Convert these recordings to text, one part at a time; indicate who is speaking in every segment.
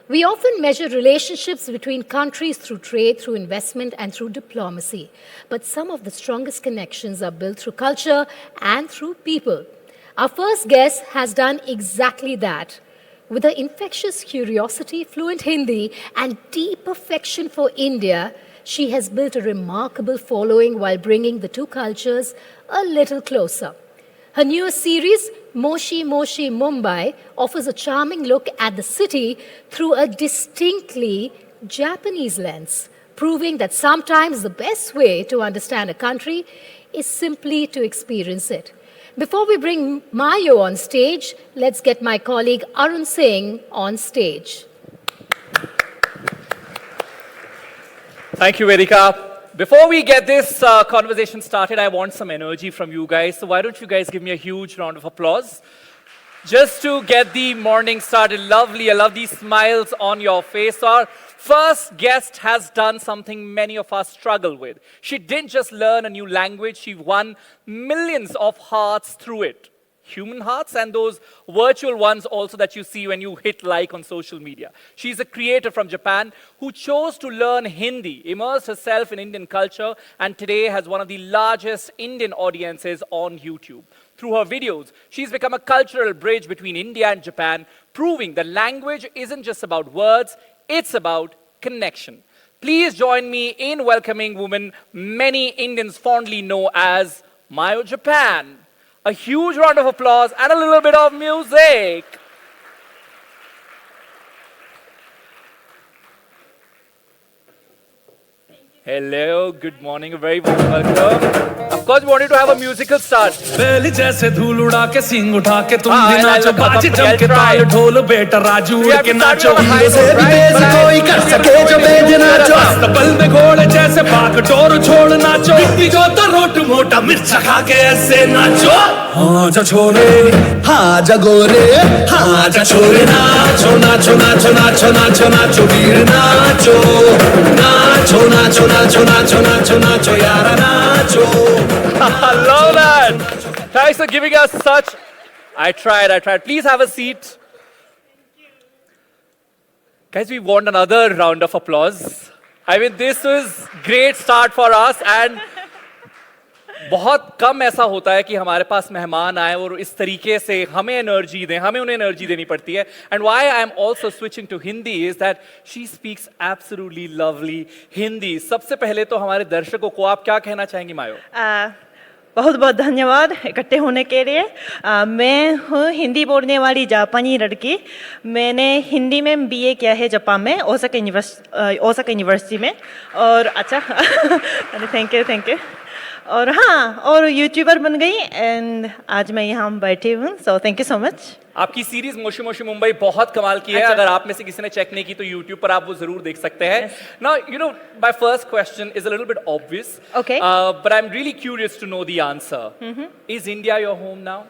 Speaker 1: We often measure relationships between countries through trade, through investment, and through diplomacy. But some of the strongest connections are built through culture and through people. Our first guest has done exactly that. With her infectious curiosity, fluent Hindi, and deep affection for India, she has built a remarkable following while bringing the two cultures a little closer. Her newest series, Moshi Moshi Mumbai, offers a charming look at the city through a distinctly Japanese lens, proving that sometimes the best way to understand a country is simply to experience it. Before we bring Mayo on stage, let's get my colleague Arun Singh on stage.
Speaker 2: Thank you, Vedika. Before we get this conversation started, I want some energy from you guys. So why don't you guys give me a huge round of applause? Just to get the morning started. Lovely. I love these smiles on your face. Our first guest has done something many of us struggle with. She didn't just learn a new language, she won millions of hearts through it. Human hearts and those virtual ones also that you see when you hit like on social media. She's a creator from Japan who chose to learn Hindi, immersed herself in Indian culture, and today has one of the largest Indian audiences on YouTube. Through her videos, she's become a cultural bridge between India and Japan, proving that language isn't just about words, it's about connection. Please join me in welcoming woman many Indians fondly know as Mayo Japan. A huge round of applause and a little bit of music. Hello, good morning, a very warm welcome. Of course, we wanted to have a musical start.
Speaker 3: बेली जैसे धूल उड़ा के सिंग उठा के तुम भी नाचो बाजी जम के ताल ढोल बेटा राजू उड़ के नाचो से भी तेज कोई कर सके जो बेज नाचो अस्तबल में घोड़े जैसे भाग डोर छोड़ नाचो बिट्टी जो तो रोट मोटा मिर्च खा के ऐसे नाचो हाँ जा छोरे हाँ जा गोरे हाँ जा छोरे नाचो नाचो नाचो नाचो नाचो नाचो वीर नाचो नाचो नाचो नाचो नाचो नाचो नाचो यारा नाचो
Speaker 2: I love that. Thanks for giving us such. I tried. Please have a seat. Guys, we want another round of applause. I mean, this was great start for us and बहुत कम ऐसा होता है कि हमारे पास मेहमान आए और इस तरीके से हमें एनर्जी दें, हमें उन्हें एनर्जी देनी पड़ती है. And why I am also switching to Hindi is that she speaks absolutely lovely Hindi. सबसे पहले तो हमारे दर्शकों को आप क्या कहना चाहेंगी मायो?
Speaker 4: बहुत बहुत धन्यवाद इकट्ठे होने के लिए. मैं हूँ हिंदी बोलने वाली जापानी लड़की. मैंने हिंदी में बीए किया है जापान में ओसाका यूनिवर्सिटी में. और अच्छा थैंक यू. और हाँ और यूट्यूबर बन गई एंड आज मैं यहाँ बैठी हूँ. So thank you so much.
Speaker 2: आपकी सीरीज मोशी मोशी मुंबई बहुत कमाल की है. अगर आप में से किसी ने चेक नहीं की तो YouTube पर आप वो जरूर देख सकते हैं. Now, you know, my first question is a little bit obvious.
Speaker 4: Okay.
Speaker 2: But I'm really curious to know the answer. Is India your home now?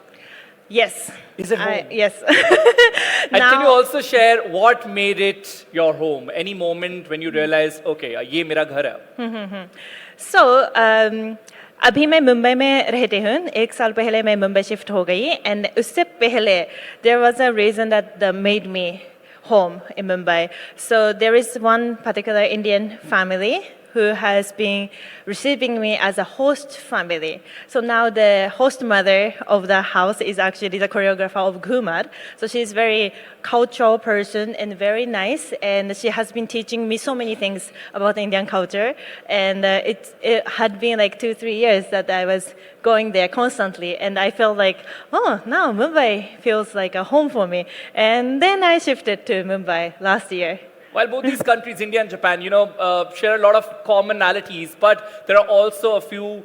Speaker 4: Yes.
Speaker 2: Is it home?
Speaker 4: Yes.
Speaker 2: And can you also share what made it your home? Any moment when you realized, okay, ये मेरा घर है.
Speaker 4: So, अभी मैं मुंबई में रहती हूँ. 1 साल पहले मैं मुंबई शिफ्ट हो गई एंड उससे पहले there was a reason that made me home in Mumbai. So there is one particular Indian family who has been receiving me as a host family. So now the host mother of the house is actually the choreographer of Ghumar. So she's very cultural person and very nice, and she has been teaching me so many things about Indian culture. And it had been like 2-3 years that I was going there constantly, and I felt like, oh, now Mumbai feels like a home for me. And then I shifted to Mumbai last year.
Speaker 2: While both these countries, India and Japan, share a lot of commonalities, but there are also a few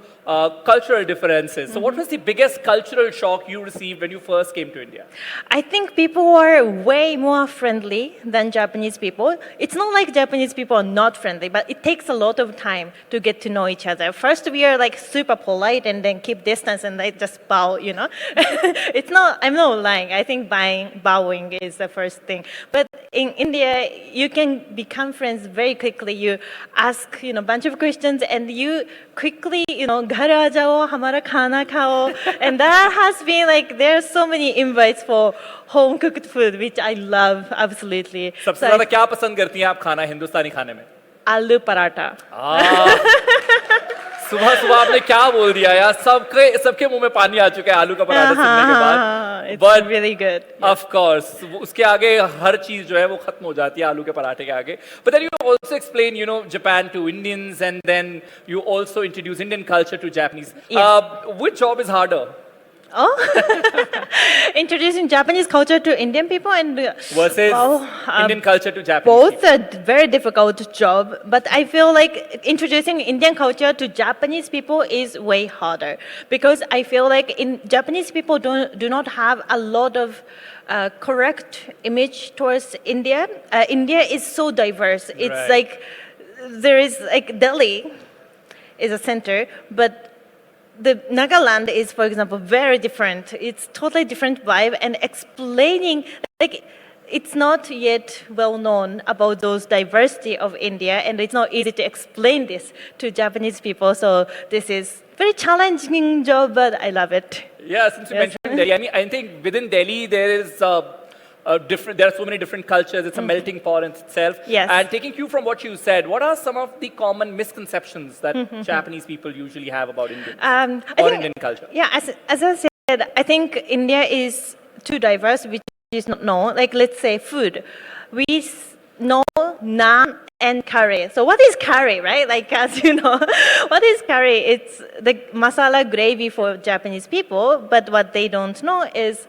Speaker 2: cultural differences. So what was the biggest cultural shock you received when you first came to India?
Speaker 4: I think people are way more friendly than Japanese people. It's not like Japanese people are not friendly, but it takes a lot of time to get to know each other. First, we are like super polite and then keep distance and like just bow, It's not, I'm not lying. I think bowing is the first thing. But in India, you can become friends very quickly. You ask, bunch of questions and you quickly, घर आ जाओ हमारा खाना खाओ and that has been like there are so many invites for home cooked food which I love absolutely.
Speaker 2: सबसे
Speaker 4: So
Speaker 2: ज्यादा क्या पसंद करती हैं आप खाना हिंदुस्तानी खाने में?
Speaker 4: आलू पराठा.
Speaker 2: सुबह सुबह आपने क्या बोल दिया यार, सबके मुंह में पानी आ चुका है आलू का पराठा सुनने के बाद.
Speaker 4: It's
Speaker 2: But
Speaker 4: really good.
Speaker 2: of course, उसके आगे हर चीज जो है वो खत्म हो जाती है आलू के पराठे के आगे. But then you also explain, you know, Japan to Indians, and then you also introduce Indian culture to Japanese.
Speaker 4: Yes.
Speaker 2: Which job is harder?
Speaker 4: Oh, introducing Japanese culture to Indian people and
Speaker 2: Versus Indian culture to Japanese
Speaker 4: both
Speaker 2: people?
Speaker 4: a very difficult job, but I feel like introducing Indian culture to Japanese people is way harder because I feel like in Japanese people do not have a lot of correct image towards India. India is so diverse. It's
Speaker 2: Right.
Speaker 4: like there is like Delhi is a center, but the Nagaland is, for example, very different. It's totally different vibe, and explaining like it's not yet well known about those diversity of India, and it's not easy to explain this to Japanese people. So this is very challenging job, but I love it.
Speaker 2: Yeah, since you
Speaker 4: Yes.
Speaker 2: mentioned Delhi, I mean, I think within Delhi there is there are so many different cultures. It's a melting pot in itself.
Speaker 4: Yes.
Speaker 2: And taking cue from what you said, what are some of the common misconceptions that Japanese people usually have about Indians
Speaker 4: I
Speaker 2: or
Speaker 4: think-
Speaker 2: Indian culture?
Speaker 4: Yeah, as I said, I think India is too diverse, which is not known. Like let's say food, we know naan and curry. So what is curry, right? Like as you know, what is curry? It's the masala gravy for Japanese people, but what they don't know is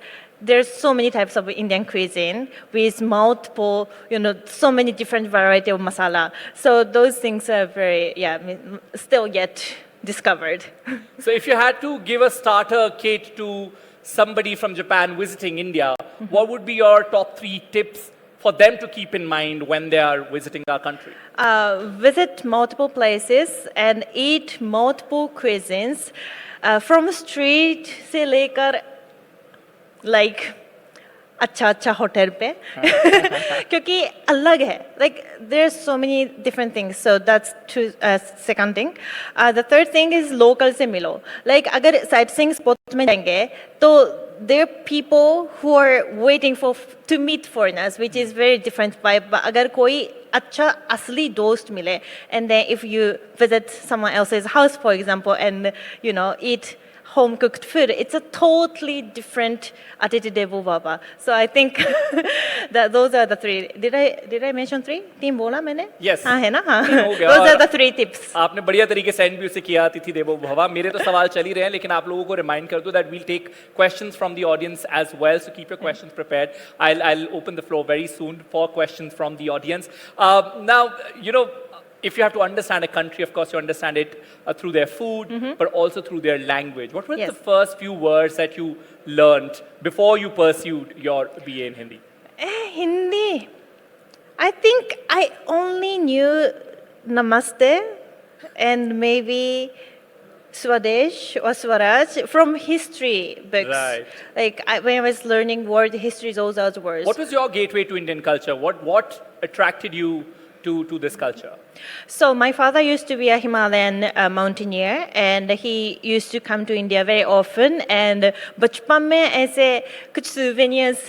Speaker 4: there's so many types of Indian cuisine with multiple, you know, so many different variety of masala. So those things are very, still yet discovered.
Speaker 2: So if you had to give a starter kit to somebody from Japan visiting India, what would be your top 3 tips for them to keep in mind when they are visiting our country?
Speaker 4: Visit multiple places and eat multiple cuisines from street से लेकर like अच्छा hotel पे क्योंकि अलग है like there's so many different things, so that's second thing. The third thing is local से मिलो. Like अगर sightseeing spot में जाएंगे तो there are people who are waiting to meet foreigners, which is very different vibe. But अगर कोई अच्छा असली दोस्त मिले, and then if you visit someone else's house, for example, and you know eat home cooked food, it's a totally different attitude level baba. So I think that those are the 3. Did I mention 3? 3 बोला मैंने?
Speaker 2: Yes.
Speaker 4: हाँ है ना? हाँ.
Speaker 2: हो गया।
Speaker 4: Those are the 3 tips.
Speaker 2: आपने बढ़िया तरीके से एंड भी उसे किया अतिथि देवो भव. मेरे तो सवाल चल ही रहे हैं लेकिन आप लोगों को रिमाइंड कर दो that we'll take questions from the audience as well, so keep your questions prepared. I'll open the floor very soon for questions from the audience. Now, you know, if you have to understand a country, of course, you understand it through their food, but also through their language. What were
Speaker 4: Yes.
Speaker 2: the first few words that you learned before you pursued your BA in Hindi?
Speaker 4: Hindi. I think I only knew Namaste and maybe Swadesh or Swaraj from history books.
Speaker 2: Right.
Speaker 4: Like when I was learning word history, those are the words.
Speaker 2: What was your gateway to Indian culture? What attracted you to this culture?
Speaker 4: So my father used to be a Himalayan mountaineer, and he used to come to India very often. And बचपन में ऐसे कुछ souvenirs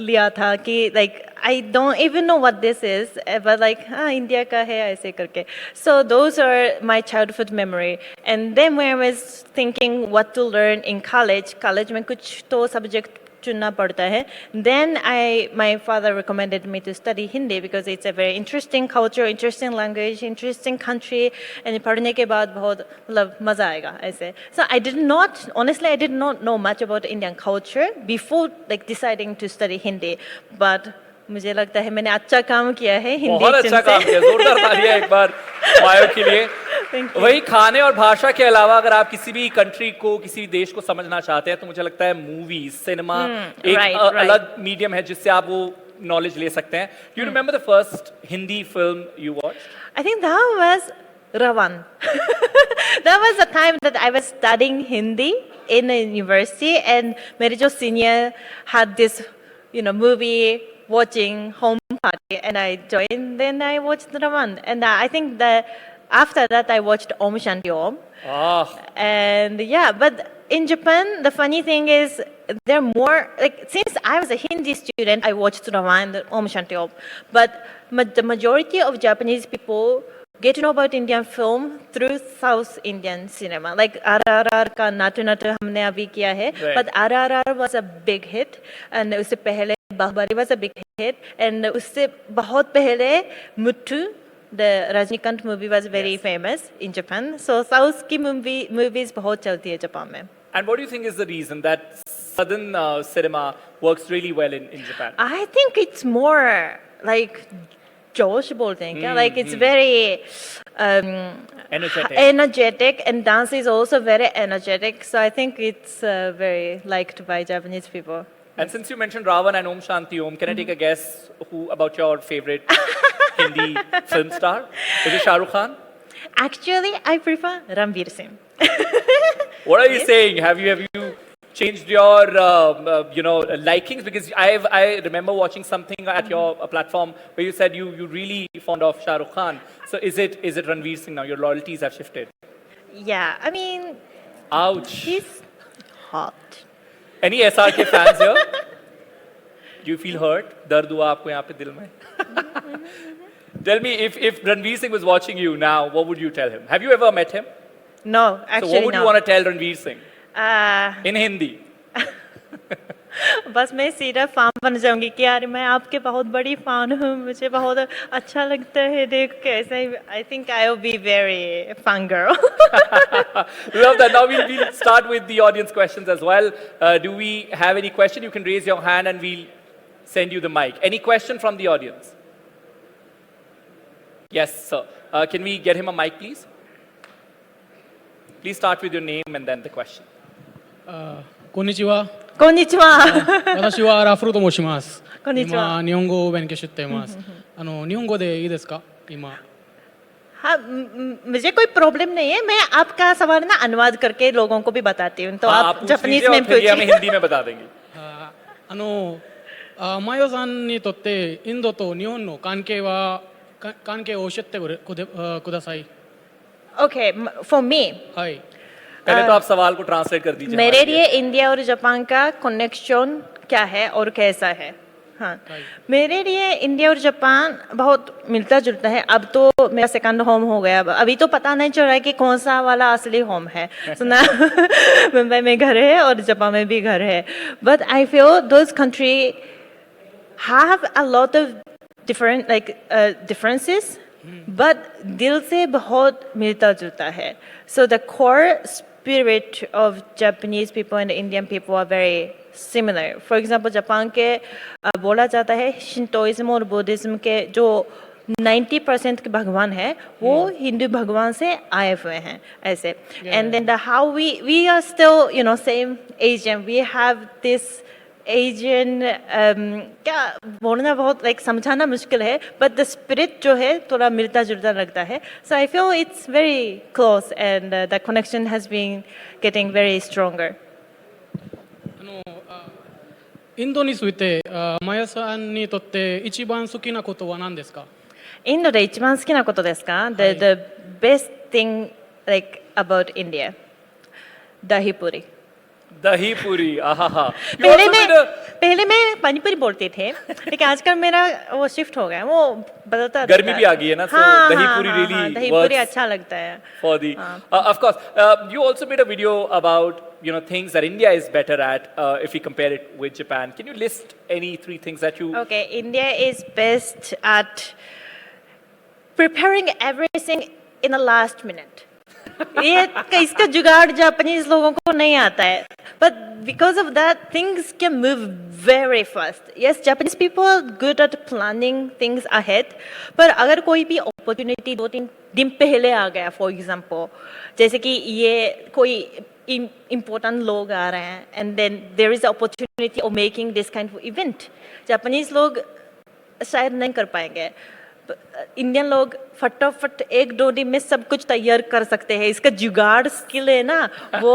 Speaker 4: लिया था कि like I don't even know what this is, but like India का है ऐसे करके. So those are my childhood memory. And then when I was thinking what to learn in college में कुछ तो subject चुनना पड़ता है. Then my father recommended me to study Hindi because it's a very interesting culture, interesting language, interesting country, and पढ़ने के बाद बहुत मतलब मजा आएगा ऐसे. So I did not know much about Indian culture before like deciding to study Hindi, but मुझे लगता है मैंने अच्छा काम किया है हिंदी
Speaker 2: बहुत अच्छा काम किया, जोरदार तालियां एक बार वायो के लिए. वही खाने और भाषा के अलावा अगर आप किसी भी कंट्री को, किसी भी देश को समझना चाहते हैं तो मुझे लगता है मूवीज, सिनेमा एक अलग मीडियम है जिससे आप वो नॉलेज ले सकते हैं. You remember the first Hindi film you watched?
Speaker 4: I think that was Ravan. That was the time that I was studying Hindi in a university, and मेरे जो senior had this, movie watching home party, and I joined. Then I watched Ravan, and I think that after that, I watched Om Shanti Om.
Speaker 2: Ah,
Speaker 4: And yeah, but in Japan, the funny thing is, they're more like since I was a Hindi student, I watched Ramayana and Om Shanti Om. But the majority of Japanese people get to know about Indian film through South Indian cinema. Like RRR का नाटू नाटू हमने अभी किया है,
Speaker 2: Right.
Speaker 4: but RRR was a big hit, and उससे पहले Baahubali was a big hit, and उससे बहुत पहले Muthu, the Rajnikant movie was very famous in Japan. So South की movies बहुत चलती है जापान में.
Speaker 2: and what do you think is the reason that southern cinema works really well in Japan?
Speaker 4: I think it's more like जोश बोलते हैं क्या? Like it's very
Speaker 2: Energetic.
Speaker 4: energetic, and dance is also very energetic. So I think it's very liked by Japanese people.
Speaker 2: And since you mentioned Ravan and Om Shanti Om, can I take a guess about your favorite Hindi film star? Is it Shah Rukh Khan?
Speaker 4: Actually, I prefer Ranveer Singh.
Speaker 2: What are you saying? Have you changed your likings? Because I remember watching something at your platform where you said you really fond of Shah Rukh Khan. So is it Ranveer Singh now? Your loyalties have shifted.
Speaker 4: Yeah, I mean,
Speaker 2: Ouch.
Speaker 4: he's hot.
Speaker 2: Any SRK fans here? Do you feel hurt? दर्द हुआ आपको यहाँ पे दिल में? Tell me, if Ranveer Singh was watching you now, what would you tell him? Have you ever met him?
Speaker 4: No,
Speaker 2: So
Speaker 4: actually
Speaker 2: what would you
Speaker 4: no.
Speaker 2: want to tell Ranveer Singh
Speaker 4: Uh,
Speaker 2: in Hindi?
Speaker 4: बस मैं सीधा fan बन जाऊंगी कि यार मैं आपके बहुत बड़ी फैन हूँ, मुझे बहुत अच्छा लगता है देख के ऐसा ही. I think I will be very fan girl.
Speaker 2: Love that. Now we'll start with the audience questions as well. Do we have any question? You can raise your hand and we'll send you the mic. Any question from the audience? Yes, sir. Can we get him a mic, please? Please start with your name and then the question.
Speaker 5: こんにちは。
Speaker 4: こんにちは。
Speaker 5: 私はラフロと申します。
Speaker 4: こんにちは。
Speaker 5: 今日本語を勉強しています。日本語でいいですか？今。
Speaker 4: हाँ, मुझे कोई problem नहीं है. मैं आपका सवाल ना अनुवाद करके लोगों को भी बताती हूँ. तो आप
Speaker 2: पूछ
Speaker 4: जापानीज
Speaker 2: लीजिए
Speaker 4: में
Speaker 2: और फिर ये हमें
Speaker 4: पूछिए.
Speaker 2: हिंदी में बता देंगे.
Speaker 5: マヨさんにとってインドと日本の関係を教えてください。
Speaker 4: Okay, for me,
Speaker 5: はい。
Speaker 2: पहले तो आप सवाल को ट्रांसलेट कर दीजिए.
Speaker 4: मेरे
Speaker 2: हमारे
Speaker 4: लिए इंडिया और जापान का कनेक्शन क्या है और कैसा है. हाँ, मेरे लिए इंडिया और जापान बहुत मिलता जुलता है. अब तो मेरा सेकंड होम हो गया. अभी तो पता नहीं चल रहा है कि कौन सा वाला असली होम है. सुना मुंबई में घर है और जापान में भी घर है. But I feel those countries have a lot of different differences, but दिल से बहुत मिलता जुलता है. So the core spirit of Japanese people and Indian people are very similar. For example, Japan के बोला जाता है शिंटोइज्म और बुद्धिज्म के जो 90% के भगवान है वो हिंदू भगवान से आए हुए हैं ऐसे. And then how we are still same Asian. We have this Asian क्या बोलना बहुत समझाना मुश्किल है, but the spirit जो है थोड़ा मिलता जुलता लगता है. So I feel it's very close and the connection has been getting very stronger.
Speaker 5: インドについてマヤさんにとって一番好きなことは何ですか？
Speaker 4: インドで一番好きなことですか? The best thing about India, dahi puri.
Speaker 2: दही पूरी. आहा.
Speaker 4: पहले मैं पानीपुरी बोलते थे, लेकिन आजकल मेरा वो शिफ्ट हो गया. वो बदलता
Speaker 2: गर्मी भी आ गई है ना, so dahi puri really
Speaker 4: दही
Speaker 2: works
Speaker 4: पूरी अच्छा लगता है.
Speaker 2: for the of course you also made a video about things that India is better at if we compare it with Japan. Can you list any 3 things that you
Speaker 4: Okay, India is best at preparing everything in the last minute. ये इसका जुगाड़ Japanese लोगों को नहीं आता है. But because of that, things can move very fast. Yes, Japanese people are good at planning things ahead. पर अगर कोई भी opportunity 2-3 दिन पहले आ गया, for example, जैसे कि ये कोई important लोग आ रहे हैं, and then there is an opportunity of making this kind of event. Japanese लोग शायद नहीं कर पाएंगे. इंडियन लोग फटाफट 1-2 दिन में सब कुछ तैयार कर सकते हैं. इसका जुगाड़ स्किल है ना, वो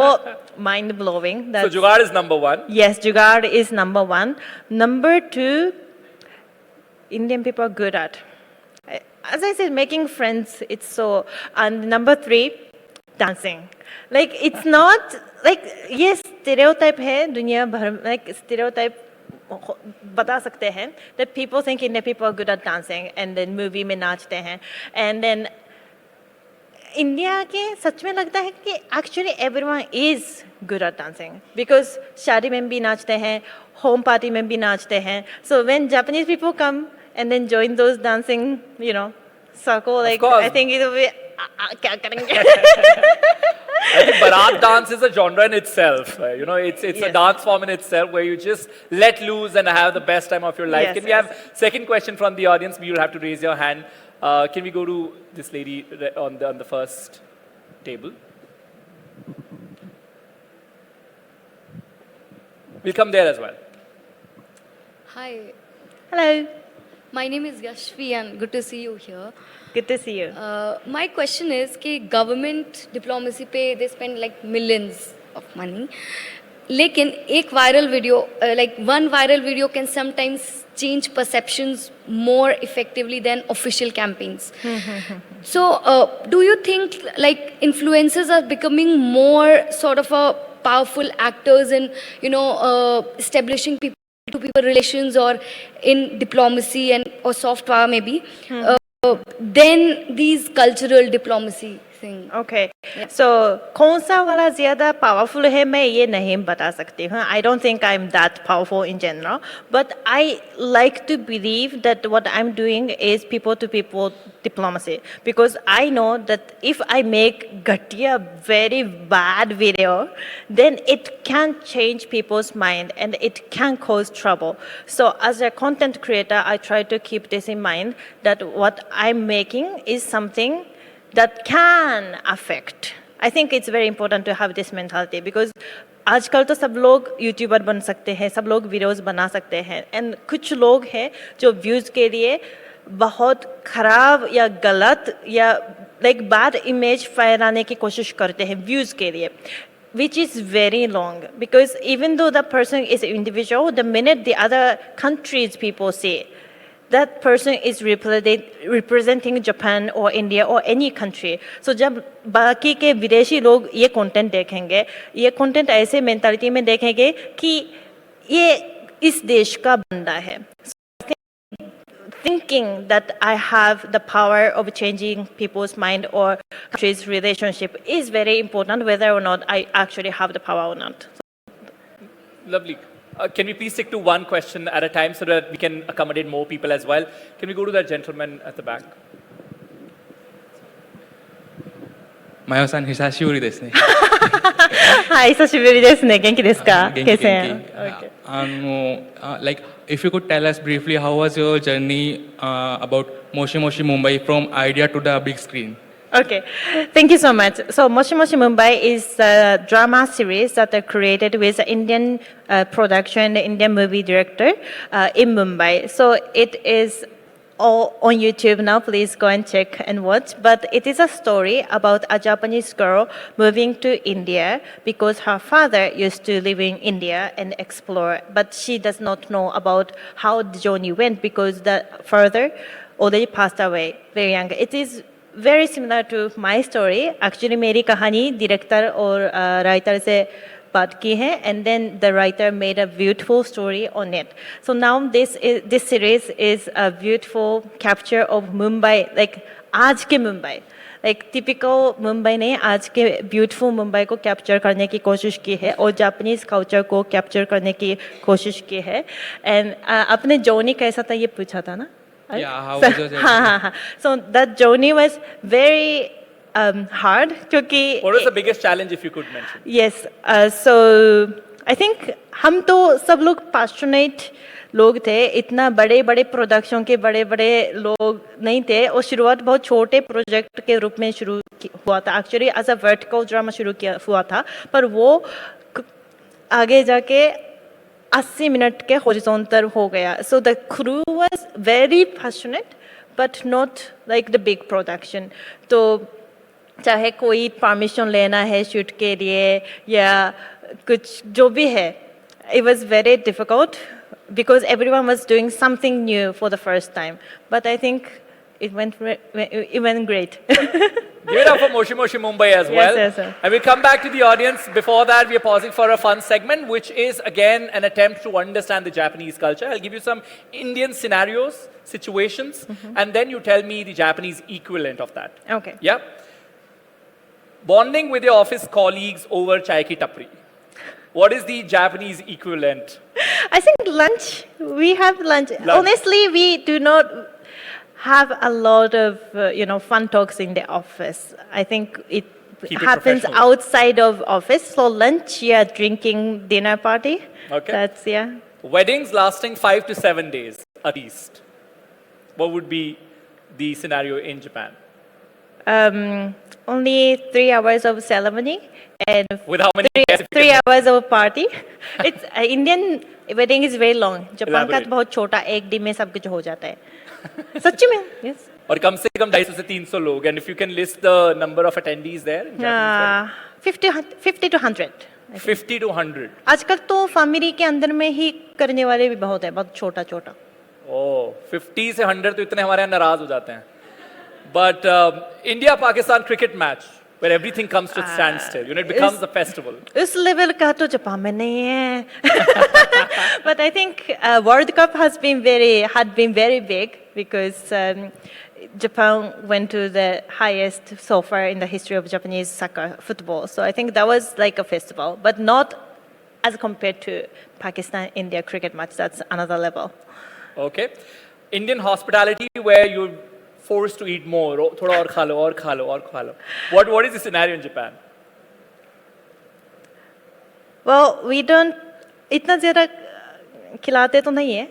Speaker 4: mind blowing.
Speaker 2: so jugaad is number 1.
Speaker 4: Yes, jugaad is number 1. Number 2, Indian people are good at as I said, making friends, it's so. And number 3, dancing. Like, it's not, like, ये stereotype है, दुनिया भर, like, stereotype बता सकते हैं that people think Indian people are good at dancing and then movie में नाचते हैं and then इंडिया के सच में लगता है कि actually everyone is good at dancing because शादी में भी नाचते हैं, home party में भी नाचते हैं. So when Japanese people come and then join those dancing, you know, circle, like I think it will be क्या करेंगे?
Speaker 2: I think Barat dance is a genre in itself. You know, it's a
Speaker 4: Yes.
Speaker 2: dance form in itself where you just let loose and have the best time of your life.
Speaker 4: Yes,
Speaker 2: Can we have second question from the audience? You'll have to raise your hand. Can we go to this lady on the first table? We'll come there as well.
Speaker 6: Hi,
Speaker 4: Hello,
Speaker 6: my name is Yashvi and good to see you here.
Speaker 4: good to see you.
Speaker 6: My question is कि government diplomacy पे they spend like millions of money. लेकिन एक viral video, like one viral video can sometimes change perceptions more effectively than official campaigns. So, do you think like influencers are becoming more sort of a powerful actors in, you know, establishing people to people relations or in diplomacy and or soft power maybe, than these cultural diplomacy thing?
Speaker 4: Okay. So कौन सा वाला ज़्यादा powerful है मैं ये नहीं बता सकती हूँ. I don't think I'm that powerful in general, but I like to believe that what I'm doing is people-to-people diplomacy because I know that if I make घटिया very bad video, then it can change people's mind and it can cause trouble. So as a content creator, I try to keep this in mind that what I'm making is something that can affect. I think it's very important to have this mentality because आजकल तो सब लोग YouTuber बन सकते हैं, सब लोग videos बना सकते हैं एंड कुछ लोग हैं जो व्यूज़ के लिए बहुत खराब या गलत या लाइक बैड इमेज फैलाने की कोशिश करते हैं व्यूज़ के लिए, which is very wrong because even though the person is an individual, the minute the other countries people see that person is representing Japan or India or any country. So जब बाकी के विदेशी लोग ये content देखेंगे, ये content ऐसे mentality में देखेंगे कि ये इस देश का बंदा है. So thinking that I have the power of changing people's mind or countries' relationship is very important, whether or not I actually have the power or not.
Speaker 2: Lovely. Can we please stick to one question at a time so that we can accommodate more people as well? Can we go to that gentleman at the back?
Speaker 7: マヨさん久しぶりですね。
Speaker 4: はい、久しぶりですね。元気ですか？
Speaker 7: 元気元気。
Speaker 4: Okay.
Speaker 7: Like if you could tell us briefly how was your journey about Moshi Moshi Mumbai from idea to the big screen?
Speaker 4: Okay, thank you so much. So Moshi Moshi Mumbai is a drama series that are created with Indian production, Indian movie director in Mumbai. So it is all on YouTube now. Please go and check and watch. But it is a story about a Japanese girl moving to India because her father used to live in India and explore. But she does not know about how the journey went because the father already passed away very young. It is very similar to my story. Actually, मेरी कहानी director और writer से बात की है, and then the writer made a beautiful story on it. So now this series is a beautiful capture of Mumbai, like आज के Mumbai. Like typical Mumbai ने आज के beautiful Mumbai को capture करने की कोशिश की है और Japanese culture को capture करने की कोशिश की है. And आपने journey कैसा था ये पूछा था ना?
Speaker 7: Yeah, how was your journey?
Speaker 4: हाँ. So that journey was very hard क्योंकि
Speaker 2: What was the biggest challenge, if you could mention?
Speaker 4: Yes, so I think हम तो सब लोग passionate लोग थे, इतना बड़े बड़े प्रोडक्शन के बड़े बड़े लोग नहीं थे और शुरुआत बहुत छोटे प्रोजेक्ट के रूप में शुरू हुआ था. Actually as a vertical drama शुरू किया हुआ था, पर वो आगे जाके 80 मिनट के हॉरिजॉन्टल हो गया. So the crew was very passionate, but not like the big production. तो चाहे कोई परमिशन लेना है शूट के लिए या कुछ जो भी है, it was very difficult because everyone was doing something new for the first time. But I think it went great.
Speaker 2: Give it up for Moshi Moshi Mumbai as well.
Speaker 4: yes, sir.
Speaker 2: And we'll come back to the audience. Before that, we are pausing for a fun segment, which is again an attempt to understand the Japanese culture. I'll give you some Indian scenarios, situations, and then you tell me the Japanese equivalent of that.
Speaker 4: Okay.
Speaker 2: Yeah? Bonding with your office colleagues over chai ki tapri. What is the Japanese equivalent?
Speaker 4: I think lunch. We have lunch. Honestly, we do not have a lot of fun talks in the office. I think it
Speaker 2: Keep it
Speaker 4: happens
Speaker 2: professional.
Speaker 4: outside of office. So lunch, yeah, drinking, dinner party.
Speaker 2: Okay.
Speaker 4: That's yeah.
Speaker 2: Weddings lasting 5 to 7 days at least. What would be the scenario in Japan?
Speaker 4: Only 3 hours of ceremony and
Speaker 2: With how many guests? if you
Speaker 4: three
Speaker 2: can-
Speaker 4: hours of party. It's Indian wedding is very long. Japan का
Speaker 2: Elaborate.
Speaker 4: तो बहुत छोटा एक दिन में सब कुछ हो जाता है. सच्ची में? Yes.
Speaker 2: और कम से कम 250 से 300 लोग. And if you can list the number of attendees there. in Japanese
Speaker 4: 50 to 100.
Speaker 2: wedding. 50 to 100.
Speaker 4: आजकल तो फैमिली के अंदर में ही करने वाले भी बहुत है, बहुत छोटा छोटा.
Speaker 2: Oh, 50 से 100 तो इतने हमारे यहाँ नाराज हो जाते हैं. But India-Pakistan cricket match, where everything comes to a standstill. It becomes a festival.
Speaker 4: उस लेवल का तो जापान में नहीं है. But I think World Cup had been very big because Japan went to the highest so far in the history of Japanese soccer football. So I think that was like a festival, but not as compared to Pakistan-India cricket match. That's another level.
Speaker 2: Okay. Indian hospitality where you're forced to eat more. Oh, thoda aur kha lo, aur kha lo, aur kha lo. What is the scenario in Japan?
Speaker 4: Well, we don't इतना ज़्यादा खिलाते तो नहीं है.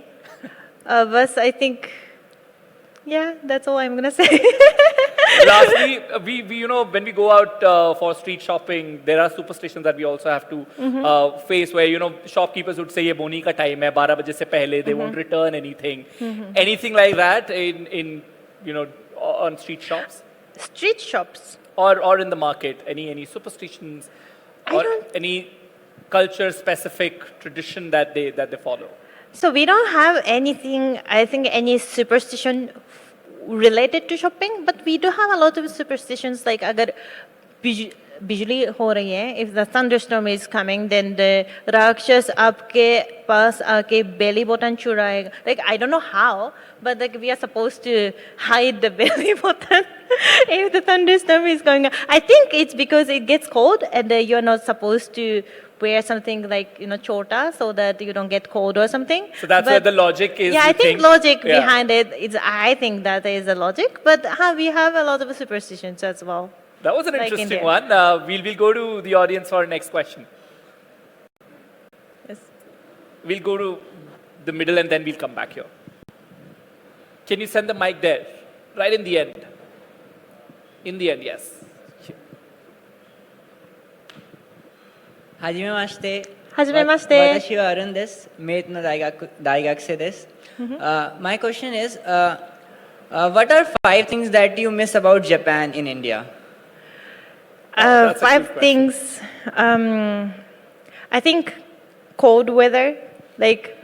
Speaker 4: बस I think, yeah, that's all I'm gonna say.
Speaker 2: Lastly, we when we go out for street shopping, there are superstitions that we also have to face where shopkeepers would say ये बोनी का time है 12 बजे से पहले, they won't return anything. Anything like that in on street shops
Speaker 4: Street shops.
Speaker 2: or in the market, any superstitions
Speaker 4: I
Speaker 2: or
Speaker 4: don't-
Speaker 2: any culture specific tradition that they follow.
Speaker 4: So we don't have anything, I think, any superstition related to shopping, but we do have a lot of superstitions like अगर बिजली हो रही है, if the thunderstorm is coming, then the राक्षस आपके पास आके belly button चुराएगा. Like I don't know how, but like we are supposed to hide the belly button if the thunderstorm is going on. I think it's because it gets cold and you're not supposed to wear something like chota so that you don't get cold or something.
Speaker 2: So that's where the logic is.
Speaker 4: Yeah,
Speaker 2: you
Speaker 4: I think logic
Speaker 2: Yeah.
Speaker 4: behind it is. I think that is the logic, but we have a lot of superstitions as well.
Speaker 2: That was an
Speaker 4: Like
Speaker 2: interesting
Speaker 4: India.
Speaker 2: one. We'll go to the audience for our next question.
Speaker 4: Yes.
Speaker 2: We'll go to the middle and then we'll come back here. Can you send the mic there? Right in the end. In the end, yes.
Speaker 8: はじめまして。
Speaker 4: はじめまして。
Speaker 8: 私はアルンです。メイトの大学生です。My question is, what are 5 things that you miss about Japan in India?
Speaker 2: That's a
Speaker 4: 5
Speaker 2: good question.
Speaker 4: things. I think cold weather, like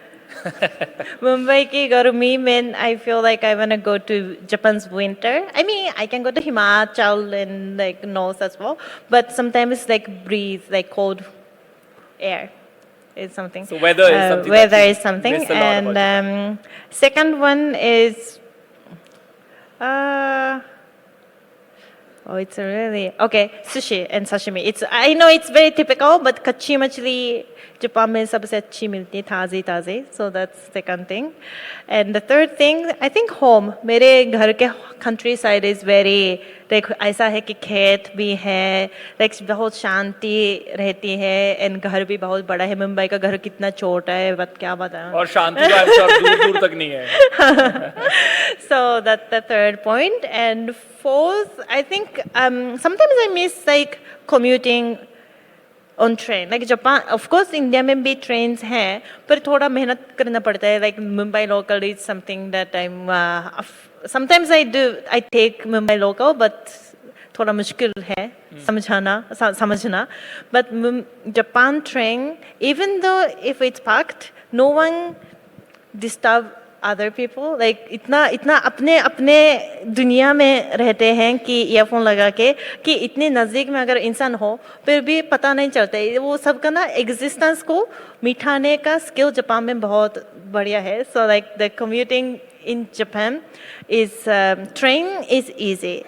Speaker 4: Mumbai ki garmi mein, I feel like I want to go to Japan's winter. I mean, I can go to Himachal and like north as well, but sometimes like breathe, like cold air is something.
Speaker 2: So weather is something
Speaker 4: Weather
Speaker 2: that you
Speaker 4: is something.
Speaker 2: miss a lot about
Speaker 4: And second one is, it's a really okay. Sushi and sashimi. I know it's very typical, but कच्ची मछली Japan में सबसे अच्छी मिलती है ताज़ी. So that's second thing. And the third thing, I think home. मेरे घर के countryside is very like ऐसा है कि खेत भी है, like बहुत शांति रहती है, and घर भी बहुत बड़ा है. मुंबई का घर कितना छोटा है, बट क्या बताऊं.
Speaker 2: और शांति तो I'm sure दूर तक नहीं है.
Speaker 4: So that's the third point. And fourth, I think sometimes I miss like commuting on train. Like Japan, of course, India में भी trains हैं, पर थोड़ा मेहनत करना पड़ता है. Like Mumbai local is something that sometimes I take Mumbai local, but थोड़ा मुश्किल है समझना. But Japan train, even though if it's packed, no one disturb other people. Like इतना अपने अपने दुनिया में रहते हैं कि ईयरफोन लगा के कि इतने नज़दीक में अगर इंसान हो फिर भी पता नहीं चलता है वो सबका ना एग्जिस्टेंस को मिटाने का स्किल जापान में बहुत बढ़िया है. So like the commuting in Japan is train is easy.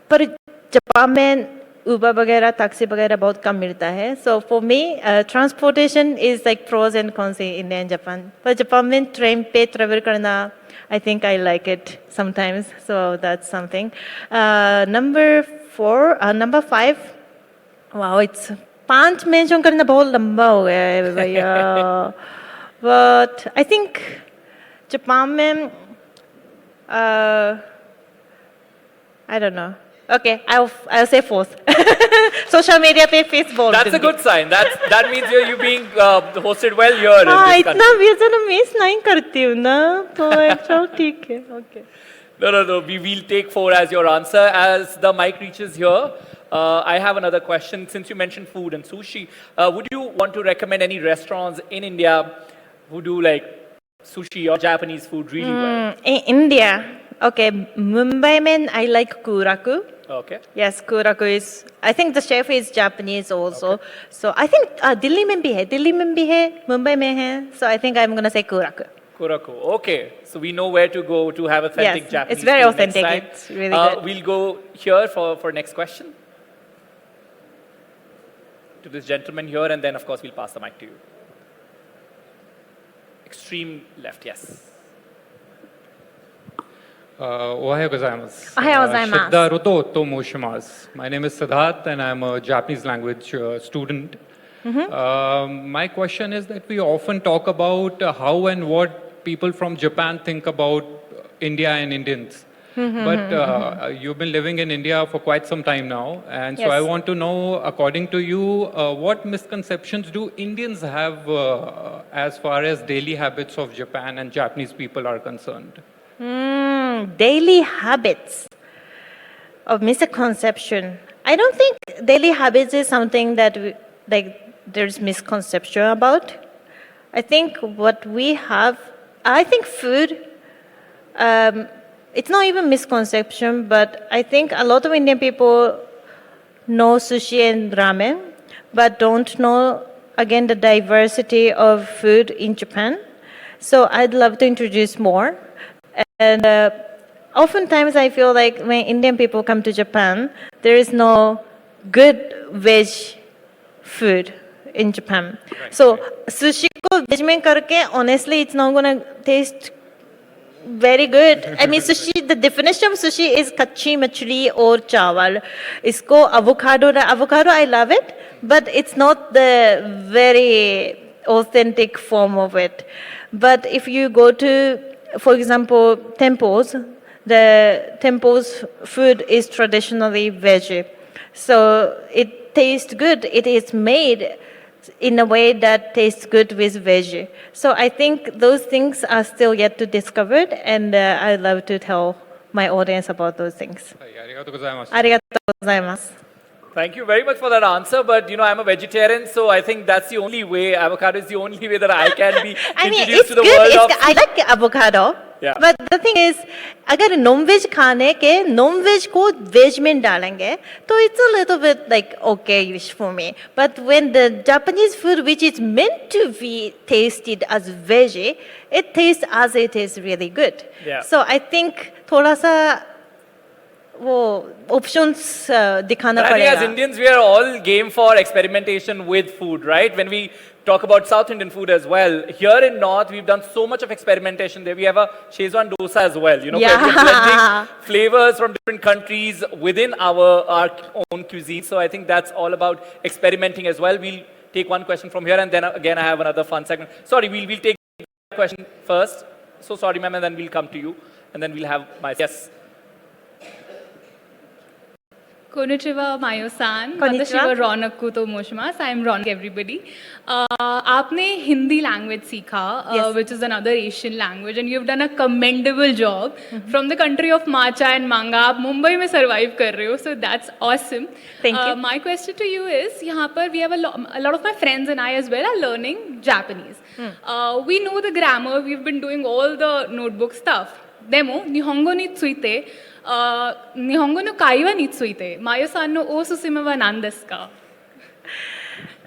Speaker 4: पर जापान में Uber वगैरह टैक्सी वगैरह बहुत कम मिलता है. So for me, transportation is like pros and cons in India and Japan. पर जापान में ट्रेन पे ट्रेवल करना, I think I like it sometimes. So that's something. Number 5. Wow, it's 5 mention करना बहुत लंबा हो गया है भैया. But I think जापान में I don't know. Okay, I'll say 4th. Social media पे face बोल
Speaker 2: That's a good sign. That means you being hosted well here in
Speaker 4: हाँ
Speaker 2: this
Speaker 4: इतना
Speaker 2: country.
Speaker 4: भी ज़्यादा मिस नहीं करती हूँ ना तो चलो ठीक है. Okay.
Speaker 2: No. We will take 4 as your answer. As the mic reaches here, I have another question. Since you mentioned food and sushi, would you want to recommend any restaurants in India who do like sushi or Japanese food really well?
Speaker 4: In India, okay, Mumbai में I like Kuraku.
Speaker 2: Okay.
Speaker 4: Yes, Kuraku is. I think the chef is Japanese also. Okay. So I think Delhi में भी है, मुंबई में है. So I think I'm gonna say Kuraku.
Speaker 2: Kuraku. Okay. So we know where to go to have authentic
Speaker 4: Yes,
Speaker 2: Japanese
Speaker 4: it's very
Speaker 2: food next
Speaker 4: authentic.
Speaker 2: time.
Speaker 4: It's really good.
Speaker 2: We'll go here for next question. To this gentleman here, and then of course we'll pass the mic to you. Extreme left, yes.
Speaker 7: おはようございます。
Speaker 4: おはようございます。
Speaker 7: Shidda Roto to Moshimasu. My name is Siddharth and I'm a Japanese language student. My question is that we often talk about how and what people from Japan think about India and Indians. But you've been living in India for quite some time now, and so
Speaker 4: Yes.
Speaker 7: I want to know, according to you, what misconceptions do Indians have as far as daily habits of Japan and Japanese people are concerned?
Speaker 4: Daily habits of misconception. I don't think daily habits is something that there's misconception about. I think what we have, I think food, it's not even misconception, but I think a lot of Indian people know sushi and ramen, but don't know, again, the diversity of food in Japan. So I'd love to introduce more. And oftentimes I feel like when Indian people come to Japan, there is no good veg food in Japan. So sushi ko veg mein karke, honestly, it's not gonna taste very good. I mean, sushi, the definition of sushi is kachi machli or chawal. Isko avocado, I love it, but it's not the very authentic form of it. But if you go to, for example, temples, the temple's food is traditionally veggie. So it tastes good. It is made in a way that tastes good with veggie. So I think those things are still yet to discover, and I'd love to tell my audience about those things.
Speaker 7: ありがとうございます。
Speaker 4: ありがとうございます。
Speaker 2: Thank you very much for that answer. But I'm a vegetarian, so I think that's the only way. Avocado is the only way that I can be
Speaker 4: I mean,
Speaker 2: introduced
Speaker 4: it's
Speaker 2: to the
Speaker 4: good.
Speaker 2: world of.
Speaker 4: I like avocado.
Speaker 2: Yeah.
Speaker 4: But the thing is, अगर non-veg खाने के non-veg को veg में डालेंगे, तो it's a little bit like okay-ish for me. But when the Japanese food, which is meant to be tasted as veggie, it tastes as it is really good.
Speaker 2: Yeah.
Speaker 4: So I think थोड़ा सा वो options दिखाना
Speaker 2: I think as
Speaker 4: पड़ेगा.
Speaker 2: Indians, we are all game for experimentation with food, right? When we talk about South Indian food as well, here in North, we've done so much of experimentation there. We have a Szechuan dosa as well, where
Speaker 4: Yeah.
Speaker 2: we're blending flavors from different countries within our own cuisine. So I think that's all about experimenting as well. We'll take one question from here, and then again, I have another fun segment. Sorry, we'll take that question first. So sorry, ma'am, and then we'll come to you, and then we'll have my yes.
Speaker 9: Konnichiwa, Mayo-san.
Speaker 4: Konnichiwa.
Speaker 9: Watashi wa Ronaku to moshimasu. I am Ronak, everybody. आपने Hindi language सीखा,
Speaker 4: Yes.
Speaker 9: which is another Asian language, and you've done a commendable job from the country of matcha and manga. आप मुंबई में survive कर रहे हो, so that's awesome.
Speaker 4: Thank you.
Speaker 9: My question to you is, यहाँ पर we have a lot of my friends and I as well are learning Japanese. We know the grammar. We've been doing all the notebook stuff. Demo, Nihongo ni tsuite, Nihongo no kaiwa ni tsuite, Mayo-san no o susima wa nan desu ka?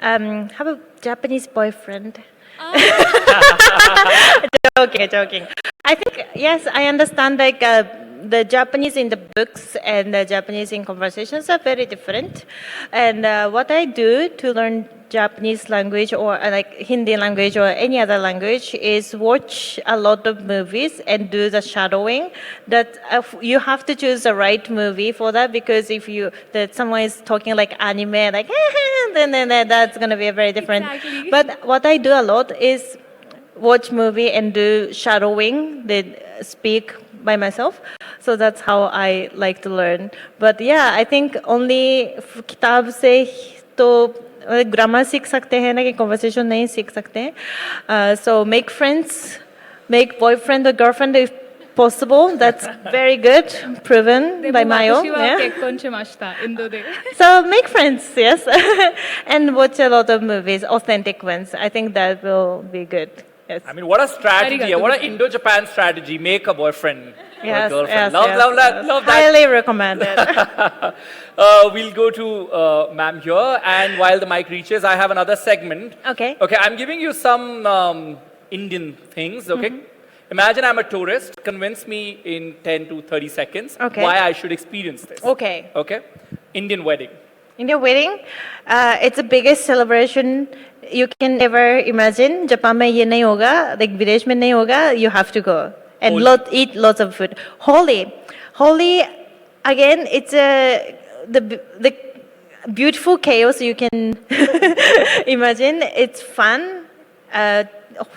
Speaker 4: Have a Japanese boyfriend. Joking. I think, yes, I understand like the Japanese in the books and the Japanese in conversations are very different. And what I do to learn Japanese language or like Hindi language or any other language is watch a lot of movies and do the shadowing. That you have to choose the right movie for that, because if that someone is talking like anime, like then that's gonna be very different.
Speaker 9: Exactly.
Speaker 4: But what I do a lot is watch movie and do shadowing, then speak by myself. So that's how I like to learn. But yeah, I think only किताब से तो grammar सीख सकते हैं ना, कि conversation नहीं सीख सकते हैं. So make friends, make boyfriend or girlfriend if possible. That's very good, proven by Mayo.
Speaker 9: Watashi wa
Speaker 4: Yeah.
Speaker 9: kekkon shimashita, Indo de.
Speaker 4: So make friends, yes, and watch a lot of movies, authentic ones. I think that will be good. Yes.
Speaker 2: I mean, what a strategy,
Speaker 9: good.
Speaker 2: what an Indo-Japan strategy. Make a boyfriend or a
Speaker 4: Yes,
Speaker 2: girlfriend.
Speaker 4: yes,
Speaker 2: Love,
Speaker 4: yes,
Speaker 2: love that,
Speaker 4: yes.
Speaker 2: love that.
Speaker 4: Highly recommended.
Speaker 2: We'll go to ma'am here, and while the mic reaches, I have another segment.
Speaker 4: Okay.
Speaker 2: Okay, I'm giving you some Indian things, okay? Imagine I'm a tourist. Convince me in 10 to 30 seconds
Speaker 4: Okay.
Speaker 2: why I should experience this.
Speaker 4: Okay.
Speaker 2: Okay? Indian wedding.
Speaker 4: In your wedding, it's the biggest celebration you can ever imagine. Japan में ये नहीं होगा, like विदेश में नहीं होगा. You have to go and
Speaker 2: Holi.
Speaker 4: eat lots of food. Holi, again, it's the beautiful chaos you can imagine. It's fun.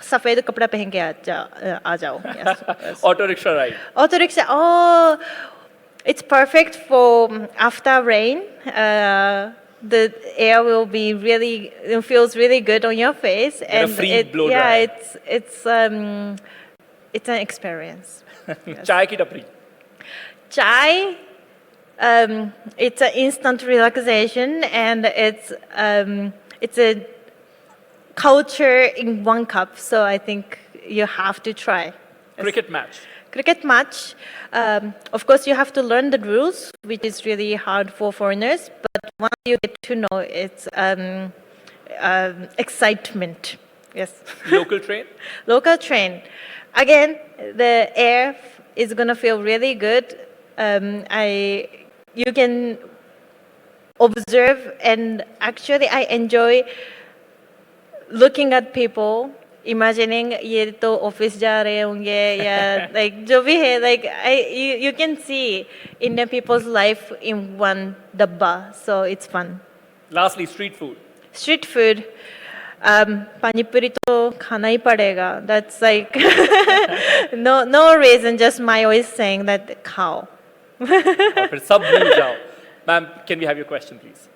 Speaker 4: सफेद कपड़ा पहन के आ जाओ. Yes.
Speaker 2: Auto rickshaw ride.
Speaker 4: Auto rickshaw. Oh, it's perfect for after rain. The air will be it feels really good on your face,
Speaker 2: Get a free blow dry.
Speaker 4: it's an experience.
Speaker 2: Chai ki tapri.
Speaker 4: Chai, it's an instant relaxation, and it's a culture in one cup. So I think you have to try.
Speaker 2: Cricket match.
Speaker 4: Cricket match, of course, you have to learn the rules, which is really hard for foreigners. But once you get to know, it's excitement. Yes.
Speaker 2: Local train.
Speaker 4: Local train. Again, the air is gonna feel really good. You can observe, and actually, I enjoy looking at people. Imagining ये तो office जा रहे होंगे या like जो भी है, like you can see Indian people's life in one dabba, so it's fun.
Speaker 2: Lastly, street food.
Speaker 4: Street food, pani puri तो खाना ही पड़ेगा. That's like no reason, just my always saying that खाओ.
Speaker 2: और फिर सब भूल जाओ. Ma'am, can we have your question, please?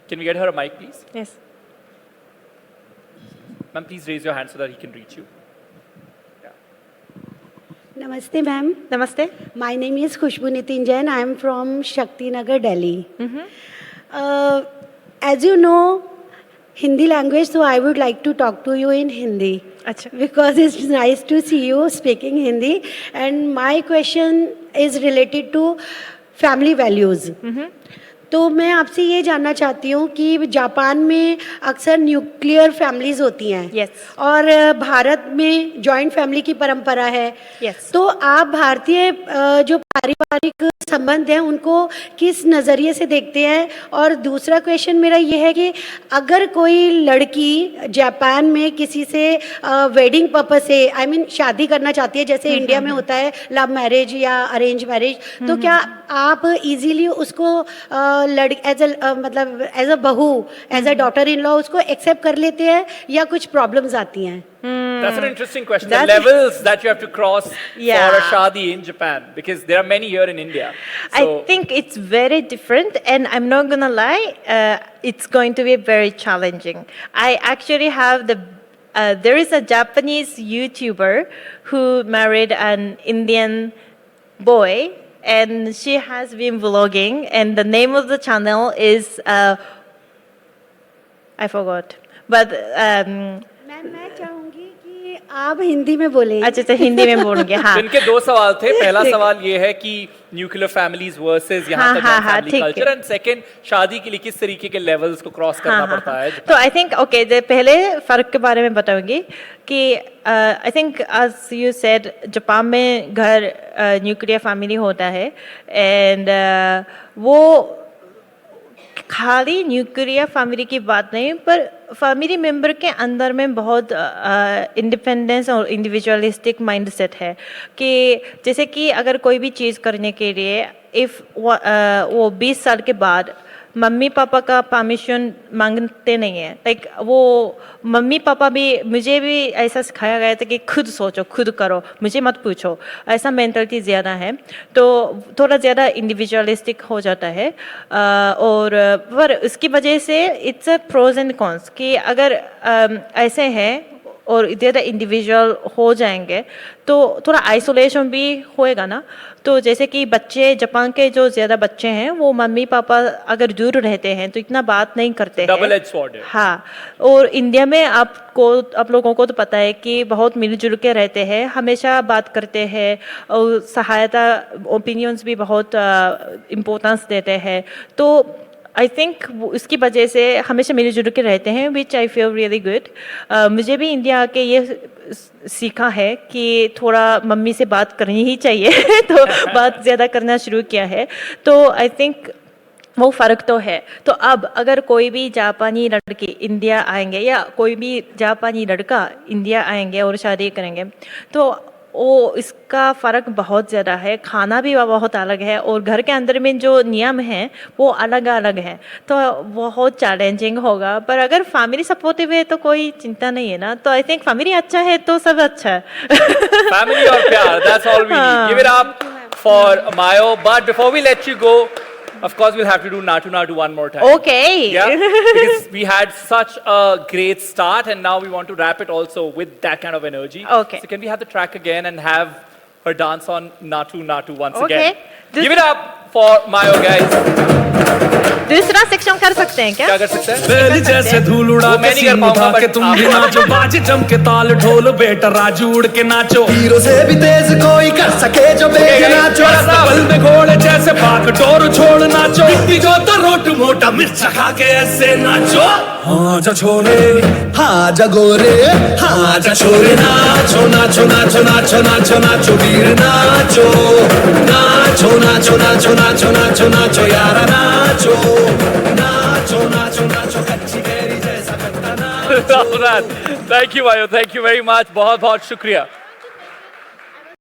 Speaker 2: Can we get her a mic, please?
Speaker 4: Yes.
Speaker 2: Ma'am, please raise your hand so that he can reach you.
Speaker 10: Namaste, ma'am.
Speaker 4: Namaste.
Speaker 10: My name is Khushbu Nitin Jain. I am from Shakti Nagar, Delhi. As you know, Hindi language, so I would like to talk to you in Hindi.
Speaker 4: Achha.
Speaker 10: Because it's nice to see you speaking Hindi. And my question is related to family values. तो मैं आपसे ये जानना चाहती हूँ कि Japan में अक्सर न्यूक्लियर फैमिलीज होती हैं.
Speaker 4: Yes.
Speaker 10: और भारत में जॉइंट फैमिली की परंपरा है.
Speaker 4: Yes.
Speaker 10: तो आप भारतीय जो पारिवारिक संबंध हैं उनको किस नज़रिए से देखते हैं? और दूसरा क्वेश्चन मेरा ये है कि अगर कोई लड़की जापान में किसी से वेडिंग पर्पस से शादी करना चाहती है, जैसे इंडिया में होता है लव मैरिज या अरेंज मैरिज, तो क्या आप इजीली उसको एज अ बहू, as a daughter in law उसको एक्सेप्ट कर लेते हैं या कुछ प्रॉब्लम्स आती हैं?
Speaker 2: That's an interesting question. The
Speaker 4: That's-
Speaker 2: levels that you have to cross
Speaker 4: Yeah.
Speaker 2: for a shadi in Japan, because there are many here in India. So,
Speaker 4: I think it's very different, and I'm not gonna lie, it's going to be very challenging. I actually have there is a Japanese YouTuber who married an Indian boy, and she has been vlogging, and the name of the channel is I forgot, but
Speaker 10: मैं चाहूंगी कि आप हिंदी में बोले।
Speaker 4: अच्छा हिंदी में बोलूंगी हाँ।
Speaker 2: इनके दो सवाल थे। पहला
Speaker 4: ठीक।
Speaker 2: सवाल ये है कि न्यूक्लियर फैमिलीज वर्सेस यहाँ
Speaker 4: हाँ,
Speaker 2: का
Speaker 4: हाँ, हाँ,
Speaker 2: फैमिली
Speaker 4: ठीक
Speaker 2: कल्चर,
Speaker 4: है।
Speaker 2: एंड सेकंड शादी के लिए किस तरीके के लेवल्स को क्रॉस करना पड़ता है।
Speaker 4: तो आई थिंक ओके पहले फ़र्क के बारे में बताऊंगी कि I think as you said Japan में घर न्यूक्लियर फैमिली होता है, एंड वो खाली न्यूक्लियर फैमिली की बात नहीं, पर फैमिली मेंबर के अंदर में बहुत इंडिपेंडेंस और इंडिविजुअलिस्टिक माइंडसेट है कि जैसे कि अगर कोई भी चीज़ करने के लिए इफ़ वो 20 साल के बाद मम्मी पापा का परमिशन मांगते नहीं है, लाइक वो मम्मी पापा भी, मुझे भी ऐसा सिखाया गया था कि खुद सोचो खुद करो, मुझे मत पूछो, ऐसा मेंटलिटी ज़्यादा है, तो थोड़ा ज़्यादा इंडिविजुअलिस्टिक हो जाता है। और पर उसकी वजह से it's a pros and cons कि अगर ऐसे हैं और ज़्यादा इंडिविजुअल हो जाएंगे तो थोड़ा आइसोलेशन भी होएगा ना। तो जैसे कि बच्चे जापान के जो ज़्यादा बच्चे हैं वो मम्मी पापा अगर दूर रहते हैं तो इतना बात नहीं करते हैं।
Speaker 2: डबल एज स्वॉर्ड है।
Speaker 4: हाँ, और इंडिया में आप लोगों को तो पता है कि बहुत मिलजुल के रहते हैं, हमेशा बात करते हैं और सहायता ओपिनियंस भी बहुत इम्पोर्टेंस देते हैं। तो आई थिंक उसकी वजह से हमेशा मिलजुल के रहते हैं, विच आई फील रियली गुड। मुझे भी इंडिया आके ये सीखा है कि थोड़ा मम्मी से बात करनी ही चाहिए तो बात ज़्यादा करना शुरू किया है। तो आई थिंक वो फ़र्क तो है। तो अब अगर कोई भी जापानी लड़की इंडिया आएंगे या कोई भी जापानी लड़का इंडिया आएंगे और शादी करेंगे तो वो इसका फ़र्क बहुत ज़्यादा है, खाना भी बहुत अलग है और घर के अंदर में जो नियम हैं वो अलग अलग हैं, तो बहुत चैलेंजिंग होगा। पर अगर फैमिली सपोर्टिव है तो कोई चिंता नहीं है ना। तो आई थिंक फैमिली अच्छा है तो सब अच्छा है।
Speaker 2: फैमिली और प्यार, that's all we need. Give it up for Mayo. But before we let you go, of course we'll have to do Natu Natu one more time.
Speaker 4: Okay.
Speaker 2: Yeah, because we had such a great start and now we want to wrap it also with that kind of energy.
Speaker 4: Okay.
Speaker 2: So can we have the track again and have her dance on Natu Natu once
Speaker 4: Okay.
Speaker 2: again? Give it up for Mayo, guys.
Speaker 4: दूसरा section कर सकते हैं क्या?
Speaker 2: क्या कर सकते हैं?
Speaker 3: Bell जैसे धूल उड़ा
Speaker 2: वो
Speaker 3: के
Speaker 2: मैं नहीं कर
Speaker 3: सींग
Speaker 2: पाऊंगा,
Speaker 3: उठा के
Speaker 2: but
Speaker 3: तुम
Speaker 2: आप-
Speaker 3: भी नाचो, बाजे जम के ताल ढोल बेटा राजू उड़ के नाचो,
Speaker 11: हीरो से भी तेज कोई कर सके जो बेच नाचो।
Speaker 3: पल में घोड़े जैसे भाग डोर छोड़ नाचो, मिट्टी जो तो रोट मोटा मिर्च खा के ऐसे नाचो। हाँ जा छोरे,
Speaker 11: हाँ जगोरे,
Speaker 3: हाँ जा छोरे, नाचो नाचो नाचो नाचो नाचो नाचो वीर नाचो, नाचो नाचो नाचो नाचो नाचो नाचो यारा नाचो, नाचो नाचो नाचो कच्ची कैरी जैसा कट्टा नाचो।
Speaker 2: Thank you, Mayo. Thank you very much. बहुत बहुत शुक्रिया।